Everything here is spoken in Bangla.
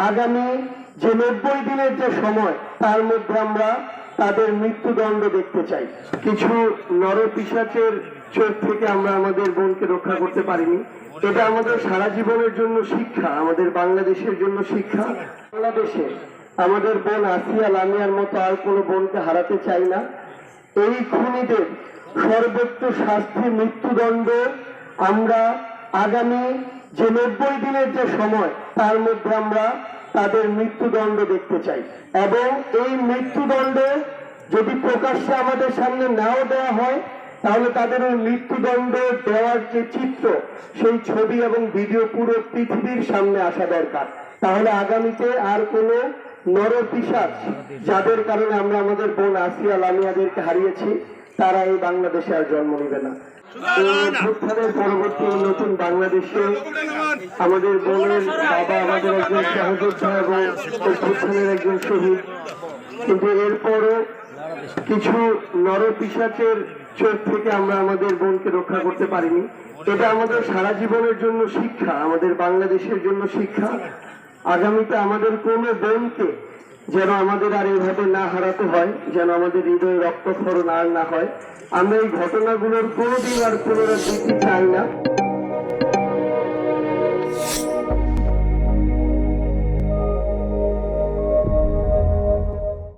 আগামী যে 90 দিনের যে সময় তার মধ্যে আমরা তাদের মৃত্যুদণ্ড দেখতে চাই। কিছু নরপিশাচের চোখ থেকে আমরা আমাদের বোনকে রক্ষা করতে পারিনি। এটা আমাদের সারা জীবনের জন্য শিক্ষা, আমাদের বাংলাদেশের জন্য শিক্ষা। বাংলাদেশে আমাদের বোন আসিয়া লামিয়ার মতো আর কোনো বোনকে হারাতে চাই না। এই খুনিদের সর্বোচ্চ শাস্তি মৃত্যুদণ্ড আমরা আগামী যে 90 দিনের যে সময় তার মধ্যে আমরা তাদের মৃত্যুদণ্ড দেখতে চাই। এবং এই মৃত্যুদণ্ড যদি প্রকাশ্যে আমাদের সামনে নাও দেওয়া হয়, তাহলে তাদের ওই মৃত্যুদণ্ড দেওয়ার যে চিত্র, সেই ছবি এবং ভিডিও পুরো পৃথিবীর সামনে আসা দরকার। তাহলে আগামীতে আর কোনো নরপিশাচ যাদের কারণে আমরা আমাদের বোন আসিয়া লামিয়াদেরকে হারিয়েছি, তারা এই বাংলাদেশে আর জন্ম নেবে না। অভ্যুত্থানের পরবর্তী নতুন বাংলাদেশে আমাদের বোনের বাবা আমাদের একজন সহযোদ্ধা এবং অভ্যুত্থানের একজন শহীদ, কিন্তু এরপরও কিছু নরপিশাচের চোখ থেকে আমরা আমাদের বোনকে রক্ষা করতে পারিনি। এটা আমাদের সারা জীবনের জন্য শিক্ষা, আমাদের বাংলাদেশের জন্য শিক্ষা। আগামীতে আমাদের কোনো বোনকে যেন আমাদের আর এইভাবে না হারাতে হয়, যেন আমাদের হৃদয়ে রক্তক্ষরণ আর না হয়। আমরা এই ঘটনাগুলোর কোনোদিন আর পুনরাবৃত্তি চাই না।